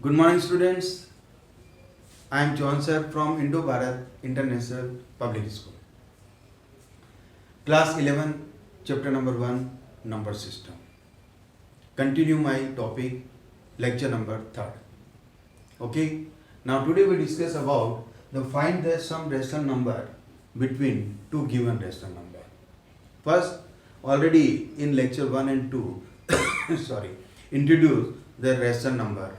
Good morning, students. I am John sir from Indo Bharat International Public School. Class 11, chapter number 1, number system. Continue my topic, lecture number 3rd. Okay. Now today we discuss about the find the some rational number between two given rational number. First, already in lecture 1 and 2, introduce the rational number.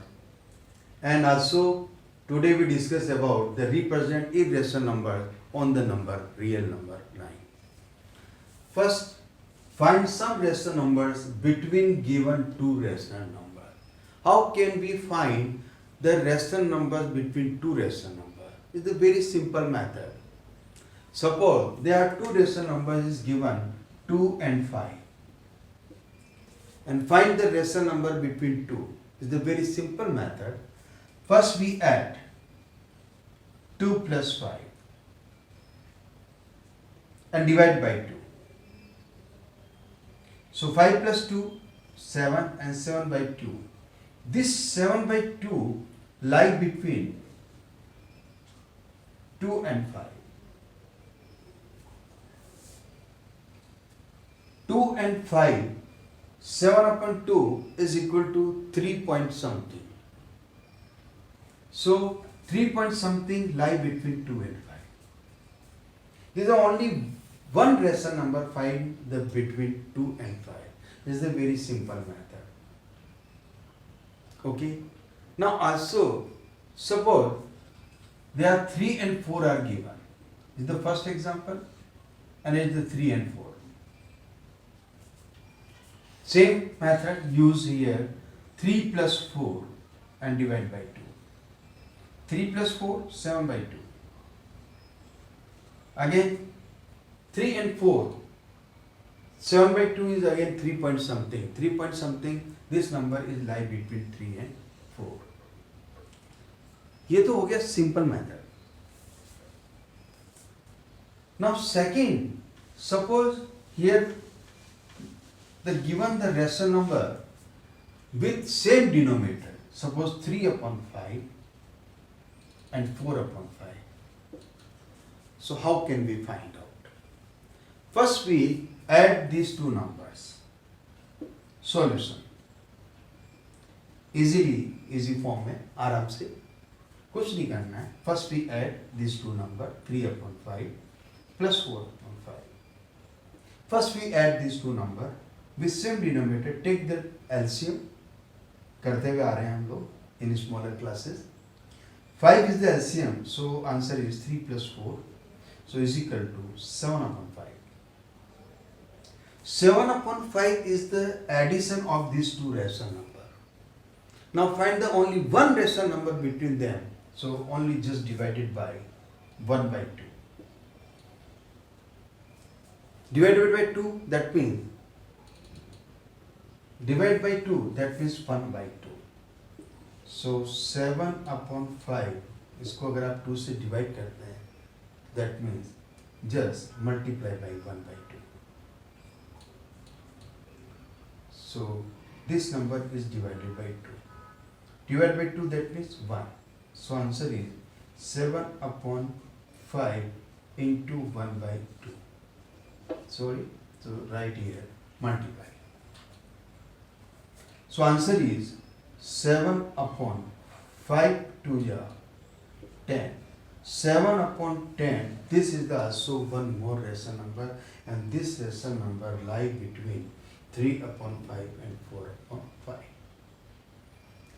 And also today we discuss about the represent irrational number on the number real number line. First, find some rational numbers between given two rational numbers. How can we find the rational numbers between two rational numbers? It's a very simple method. Suppose there are two rational numbers is given 2 and 5. And find the rational number between two. It's a very simple method. First we add 2 plus 5 and divide by 2. So 5 plus 2, 7 and 7 by 2. This 7 by 2 lie between 2 and 5. 2 and 5, 7 upon 2 is equal to 3 point something. So 3 point something lie between 2 and 5. There is only one rational number find the between 2 and 5. This is a very simple method. Okay. Now also suppose there are 3 and 4 are given. This is the first example and it is the 3 and 4. Same method use here 3 plus 4 and divide by 2. 3 plus 4, 7 by 2. Again 3 and 4. 7 by 2 is again 3 point something. 3 point something, this number is lie between 3 and 4. ये तो हो गया simple method. Now second, suppose here the given the rational number with same denominator. Suppose 3 upon 5 and 4 upon 5. So how can we find out? First we add these two numbers. Solution. Easy form में आराम से कुछ नहीं करना है. First we add these two numbers 3 upon 5 plus 4 upon 5. First we add these two numbers with same denominator. Take the LCM. करते हुए आ रहे हैं हम लोग in smaller classes. 5 is the LCM, so answer is 3 plus 4, so is equal to 7 upon 5. 7 upon 5 is the addition of these two rational numbers. Now find the only one rational number between them, so only just divided by 1 by 2. Divided by 2, that means divide by 2, that means 1 by 2. So 7 upon 5, इसको अगर आप 2 से divide करते हैं, that means just multiply by 1 by 2. So this number is divided by 2. Divided by 2, that means 1. So answer is 7 upon 5 into 1 by 2. Sorry, so right here, multiply. So answer is 7 upon 5 to the 10. 7 upon 10, this is the also one more rational number, and this rational number lie between 3 upon 5 and 4 upon 5.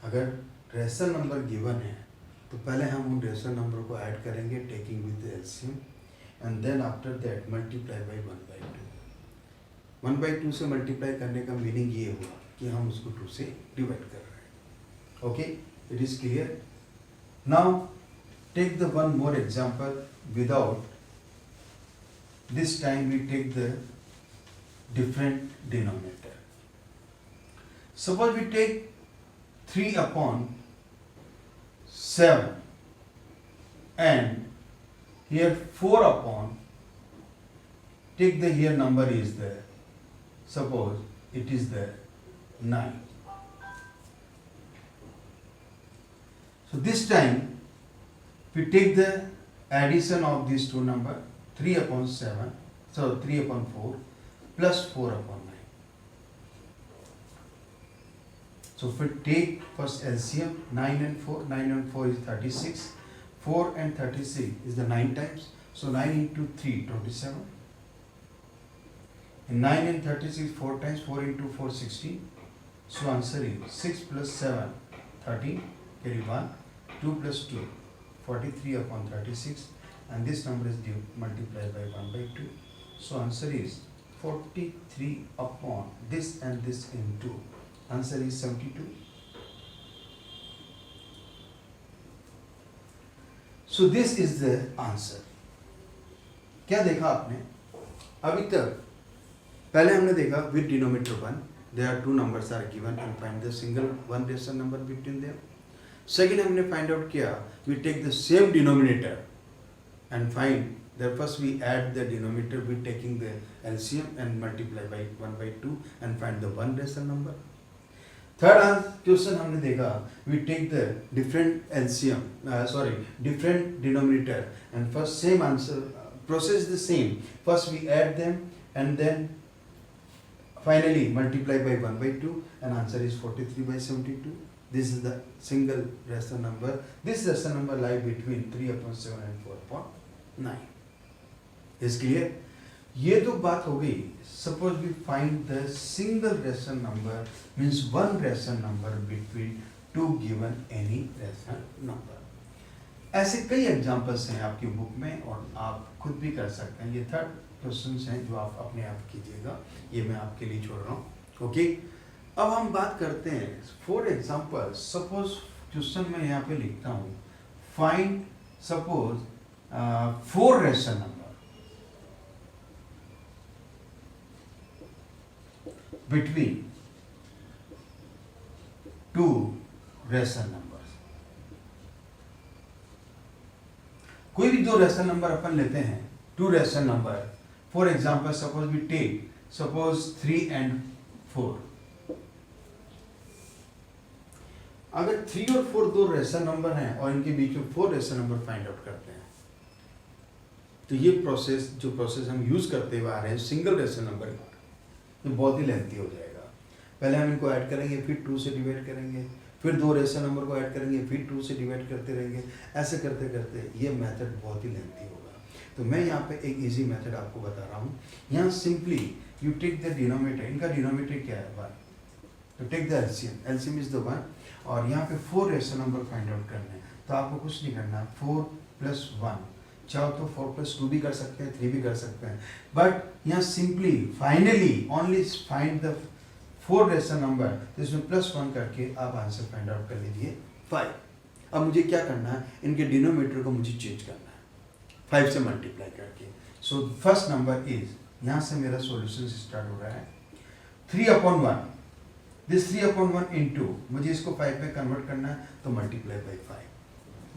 अगर rational number given है तो पहले हम उन rational number को add करेंगे taking with the LCM, and then after that multiply by 1 by 2. 1 by 2 से multiply करने का meaning ये हुआ कि हम उसको 2 से divide कर रहे हैं. Okay, it is clear. Now take the one more example without this time we take the different denominator. Suppose we take 3 upon 7 and here 4 upon, take the here number is there, suppose it is there 9. So this time we take the addition of these two numbers, 3 upon 7, so 3 upon 4 plus 4 upon 9. So if we take first LCM, 9 and 4, 9 and 4 is 36, 4 and 36 is the 9 times, so 9 into 3, 27. And 9 and 36, 4 times, 4 into 4, 16. So answer is 6 plus 7, 13, carry 1, 2 plus 2, 43 upon 36, and this number is multiplied by 1 by 2. So answer is 43 upon this and this into. Answer is 72. So this is the answer. क्या देखा आपने अभी तक? पहले हमने देखा with denominator 1, there are two numbers are given and find the single one rational number between them. Second हमने find out किया, we take the same denominator and find that first we add the denominator with taking the LCM and multiply by 1 by 2 and find the one rational number. Third question हमने देखा, we take the different LCM, different denominator and first same answer, process the same. First we add them and then finally multiply by 1 by 2 and answer is 43 by 72. This is the single rational number. This rational number lie between 3 upon 7 and 4 upon 9. Is clear? ये तो बात हो गई. Suppose we find the single rational number, means one rational number between two given any rational number. ऐसे कई examples हैं आपकी book में और आप खुद भी कर सकते हैं. ये थर्ड क्वेश्चंस हैं जो आप अपने आप कीजिएगा, ये मैं आपके लिए छोड़ रहा हूँ. ओके, अब हम बात करते हैं. फॉर एग्जाम्पल सपोज क्वेश्चन में यहाँ पे लिखता हूँ, find suppose 4 rational number between two rational numbers. कोई भी दो रेशनल नंबर अपन लेते हैं, two rational number. For example suppose we take suppose 3 and 4. अगर 3 और 4 दो रेशनल नंबर हैं और इनके बीच में 4 रेशनल नंबर फाइंड आउट करते हैं, तो ये प्रोसेस जो प्रोसेस हम यूज करते हुए आ रहे हैं सिंगल रेशनल नंबर, ये बहुत ही लेंथी हो जाएगा. पहले हम इनको ऐड करेंगे, फिर 2 से डिवाइड करेंगे, फिर दो रेशनल नंबर को ऐड करेंगे, फिर 2 से डिवाइड करते रहेंगे. ऐसे करते करते ये मेथड बहुत ही लेंथी होगा. तो मैं यहाँ पे एक इजी मेथड आपको बता रहा हूँ. यहाँ simply you take the denominator. इनका डिनोमिनेटर क्या है? 1. तो take the LCM. LCM is the 1 और यहाँ पे 4 रेशनल नंबर फाइंड आउट करने हैं. तो आपको कुछ नहीं करना. 4 plus 1, चाहो तो 4 plus 2 भी कर सकते हैं, 3 भी कर सकते हैं. बट यहाँ simply finally only find the 4 rational number. तो इसमें +1 करके आप आंसर फाइंड आउट कर लीजिए 5. अब मुझे क्या करना है? इनके डिनोमिनेटर को मुझे चेंज करना है 5 से मल्टीप्लाई करके. सो फर्स्ट नंबर इज, यहाँ से मेरा सॉल्यूशन स्टार्ट हो रहा है 3/1. दिस 3/1 इंटू, मुझे इसको 5 में कन्वर्ट करना है तो मल्टीप्लाई बाई 5.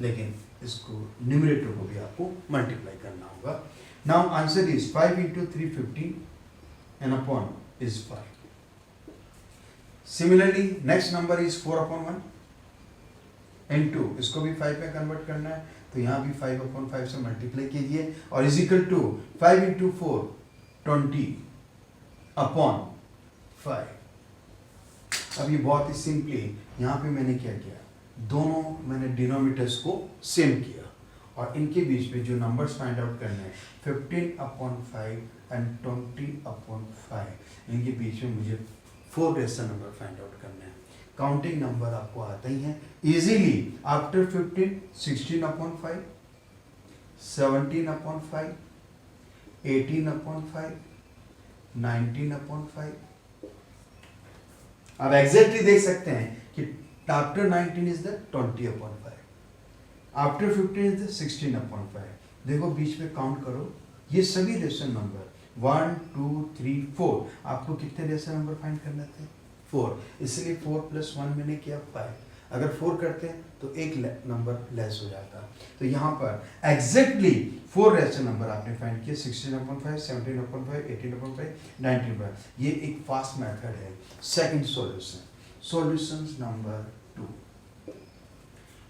लेकिन इसको न्यूमरेटर को भी आपको मल्टीप्लाई करना होगा. Now answer is 5 into 315 and upon is 5. Similarly next number is 4/1 into, इसको भी 5 में कन्वर्ट करना है तो यहाँ भी 5/5 से मल्टीप्लाई कीजिए और is equal to 5 into 4 20 upon 5. अब ये बहुत ही सिंपली यहाँ पे मैंने क्या किया, दोनों मैंने डिनोमिनेटर्स को सेम किया और इनके बीच में जो नंबर्स फाइंड आउट करने हैं 15/5 and 20/5, इनके बीच में मुझे 4 रेशनल नंबर फाइंड आउट करने हैं. काउंटिंग नंबर आपको आता ही है इजीली. आफ्टर 15 16/5, 17/5, 18/5, 19/5. आप एग्जैक्टली देख सकते हैं कि after 19 is the 20/5, after 15 is the 16/5. देखो बीच में काउंट करो, ये सभी रेशनल नंबर 1 2 3 4. आपको कितने रेशनल नंबर फाइंड करने थे? 4. इसलिए 4 + 1 मैंने किया 5. अगर 4 करते हैं तो एक नंबर लेस हो जाता. तो यहाँ पर एग्जैक्टली 4 रेशनल नंबर आपने फाइंड किए 16/5, 17/5, 18/5, 19/5. ये एक फास्ट मेथड है. Second solution, solutions number 2.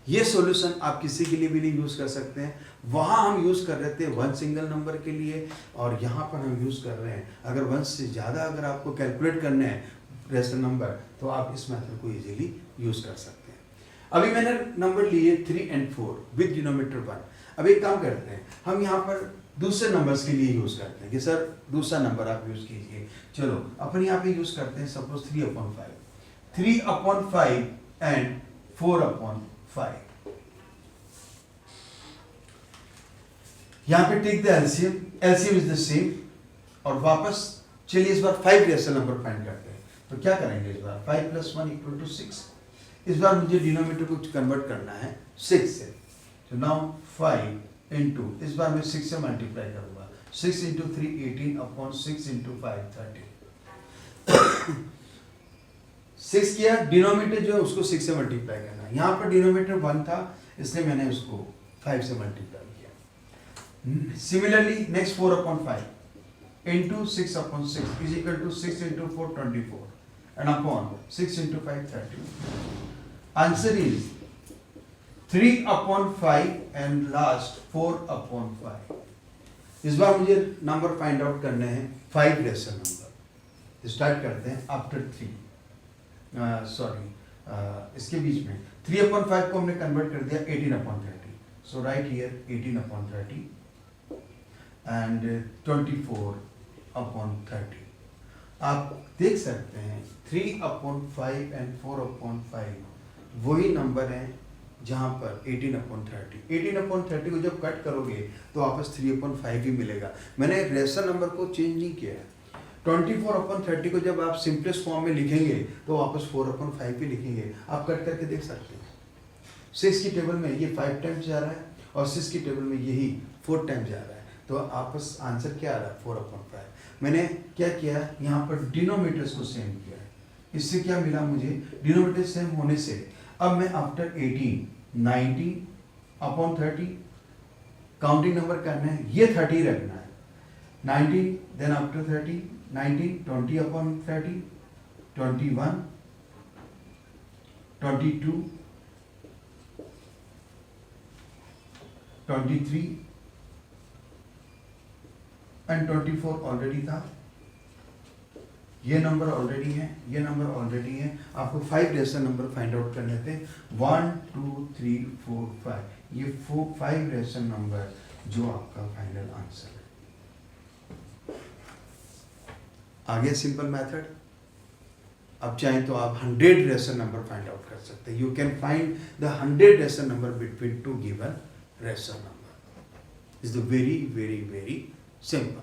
ये सॉल्यूशन आप किसी के लिए भी नहीं यूज़ कर सकते हैं। वहाँ हम यूज़ कर रहे थे वन सिंगल नंबर के लिए, और यहाँ पर हम यूज़ कर रहे हैं अगर वन से ज़्यादा अगर आपको कैलकुलेट करना है रेशनल नंबर, तो आप इस मेथड को इजीली यूज़ कर सकते हैं। अभी मैंने नंबर लिए 3 and 4 विद डिनोमिनेटर 1। अब एक काम करते हैं, हम यहाँ पर दूसरे नंबर्स के लिए यूज़ करते हैं कि सर दूसरा नंबर आप यूज़ कीजिए। चलो अपन यहाँ पे यूज़ करते हैं सपोज 3/5, 3/5 एंड 4/5। यहाँ पे take the LCM, LCM is the same, और वापस चलिए इस बार 5 रेशनल नंबर फाइंड करते हैं। तो क्या करेंगे इस बार, 5 + 1 = 6। इस बार मुझे डिनोमिनेटर को कन्वर्ट करना है 6 से। तो नाउ 5 इंटू, इस बार मैं 6 से मल्टीप्लाई करूंगा, 6 × 3 18/6 × 5 30। 6 किया, डिनोमिनेटर जो है उसको 6 से मल्टीप्लाई करना है। यहाँ पर डिनोमिनेटर 1 था इसलिए मैंने उसको 5 से मल्टीप्लाई किया। Similarly next 4/5 into 6/6 is equal to 6 × 4 24 and upon 6 × 5 30. Answer is 3/5 and last 4/5. इस बार मुझे नंबर फाइंड आउट करने हैं 5 रेशनल नंबर। स्टार्ट करते हैं आफ्टर 3, इसके बीच में 3/5 को हमने कन्वर्ट कर दिया 18/30। सो राइट हियर 18/30 and 24/30। आप देख सकते हैं 3/5 and 4/5 वही नंबर हैं जहाँ पर 18/30। 18/30 को जब कट करोगे तो वापस 3/5 ही मिलेगा। मैंने रेशनल नंबर को चेंज नहीं किया है। 24/30 को जब आप सिंपलेस्ट फॉर्म में लिखेंगे तो वापस 4/5 ही लिखेंगे। आप कट करके देख सकते हैं। 6 की टेबल में ये 5 टाइम्स जा रहा है और 6 की टेबल में यही 4 टाइम्स जा रहा है। तो आपस आंसर क्या आ रहा है, 4/5। मैंने क्या किया, यहाँ पर डिनोमिनेटर्स को सेम किया है। इससे क्या मिला मुझे, डिनोमिनेटर सेम होने से अब मैं आफ्टर 18 19/30 काउंटिंग नंबर करना है, ये 30 रखना है। 19 देन आफ्टर 30 19 20/30 21 22 23 एंड 24 ऑलरेडी था। ये नंबर ऑलरेडी है, ये नंबर ऑलरेडी है। आपको 5 रेशनल नंबर फाइंड आउट करने थे, 1 2 3 4 5। ये 5 रेशनल नंबर जो आपका फाइनल आंसर है। आगे सिंपल मेथड, अब चाहें तो आप 100 रेशनल नंबर फाइंड आउट कर सकते हैं। You can find the 100 rational number between 2 given rational number. Is the very very very simple.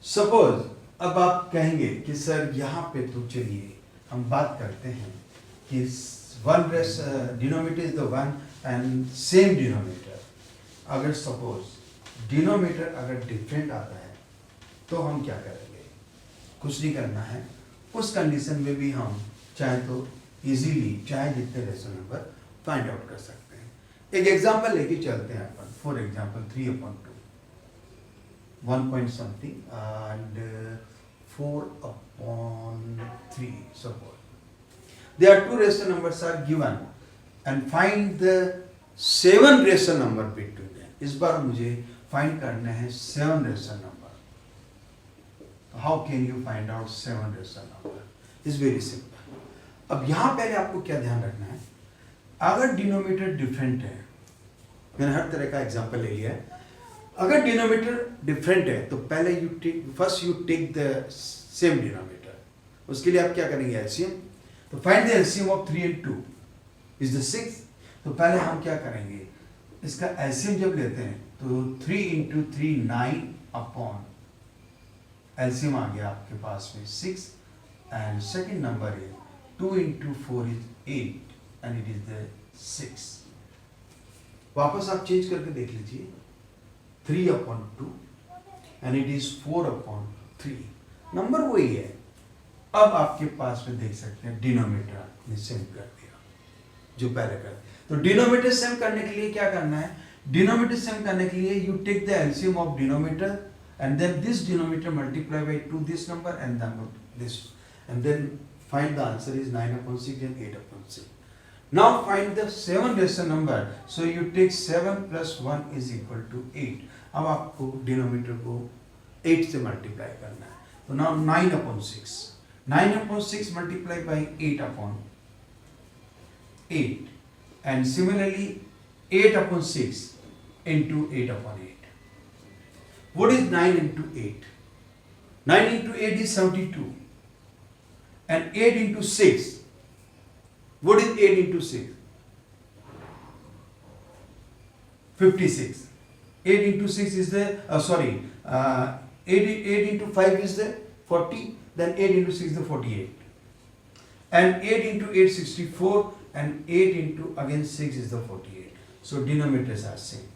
Suppose अब आप कहेंगे कि सर यहाँ पे तो चलिए हम बात करते हैं कि denominator is the 1 and same denominator. अगर सपोज डिनोमिनेटर अगर डिफरेंट आता है तो हम क्या करेंगे, कुछ नहीं करना है। उस कंडीशन में भी हम चाहे तो इजीली चाहे जितने रेशनल नंबर फाइंड आउट कर सकते हैं। एक एग्जांपल लेके चलते हैं अपन। For example 3/2 1 point something and 4/3 suppose there are 2 rational numbers are given and find the 7 rational number between them। इस बार मुझे फाइंड करना है 7 rational number। how can you find out 7 rational number? is very simple। अब यहाँ पहले आपको क्या ध्यान रखना है, अगर डिनोमिनेटर डिफरेंट है, मैंने हर तरह का एग्जांपल ले लिया है। अगर डिनोमिनेटर डिफरेंट है तो पहले first you take the same denominator. उसके लिए आप क्या करेंगे, एलसीएम। तो find the LCM of 3 and 2 is the 6। तो पहले हम क्या करेंगे, इसका एलसीएम जब लेते हैं तो 3 × 3 9 अपॉन एलसीएम आ गया आपके पास में 6 and second number is 2 × 4 is 8 and it is the 6। वापस आप चेंज करके देख लीजिए, 3/2 and it is 4/3। नंबर वही है। अब आपके पास में देख सकते हैं डिनोमिनेटर आपने सेम कर दिया जो पहले कर। तो डिनोमिनेटर सेम करने के लिए क्या करना है, डिनोमिनेटर सेम करने के लिए you take the LCM of denominator and then this denominator multiply by 2 this number and this and then find the answer is 9/6 and 8/6। Now find the 7 rational number. So you take 7 plus 1 is equal to 8. अब आपको denominator को 8 से multiply करना है. तो now 9 upon 6. 9 upon 6 multiplied by 8 upon 8. And similarly 8 upon 6 into 8 upon 8. What is 9 into 8? 9 into 8 is 72. And 8 into 6. What is 8 into 6? 56. 8 into 6 is the, 8 into 5 is the 40. Then 8 into 6 is the 48. And 8 into 8 64. And 8 into again 6 is the 48. So denominators are same.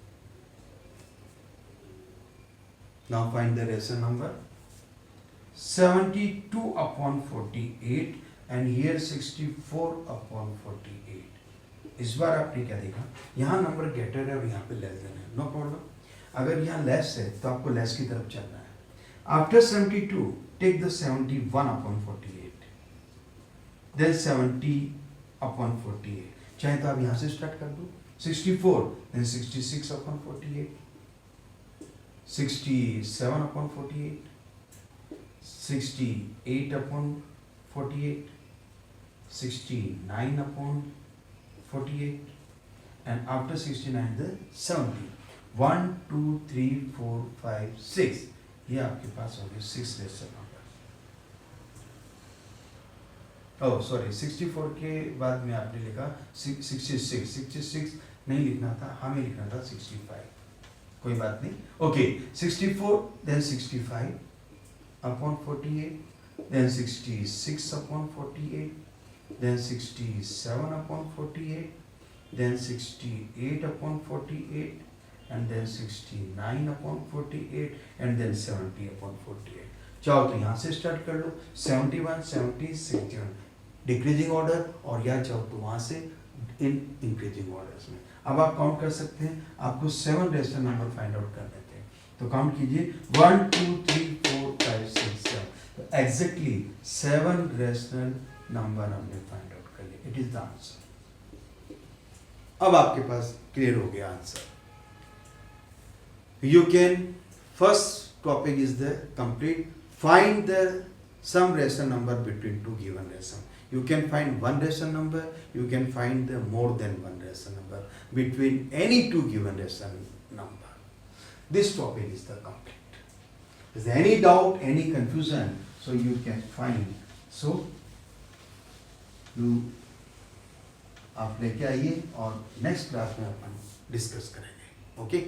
Now find the rational number. 72 upon 48 and here 64 upon 48. इस बार आपने क्या देखा, यहाँ number greater है और यहाँ पे less than है, नो प्रॉब्लम. अगर यहाँ लेस है तो आपको लेस की तरफ चलना है. After 72 take the 71 upon 48, then 70 upon 48. चाहे तो आप यहाँ से स्टार्ट कर दो. 64 then 66 upon 48, 67 upon 48, 68 upon 48, 69 upon 48, and after 69 the 70. 1 2 3 4 5 6. ये आपके पास हो गए 6 रेशनल नंबर. ओह सॉरी, 64 के बाद में आपने लिखा 66 नहीं लिखना था, हमें लिखना था 65. कोई बात नहीं. Okay, 64 then 65 upon 48, then 66 upon 48, then 67 upon 48, then 68 upon 48, and then 69 upon 48, and then 70 upon 48. चाहो तो यहाँ से स्टार्ट कर लो, 71, 70, 61 डिक्रीजिंग ऑर्डर, और या चाहो तो वहाँ से इन इंक्रीजिंग ऑर्डर्स में. अब आप काउंट कर सकते हैं. आपको 7 रेशनल नंबर फाइंड आउट करने थे, तो काउंट कीजिए 1 2 3 4 5 6 7. तो एग्जैक्टली 7 रेशनल नंबर हमने फाइंड आउट कर लिए. It is the answer. अब आपके पास क्लियर हो गया answer. You can, first topic is the complete. Find the some rational number between two given rational. You can find one rational number. You can find the more than one rational number between any two given rational number. This topic is the complete. Is there any doubt, any confusion? So you can find. So you आप लेके आइए और next class में अपन discuss करेंगे. Okay.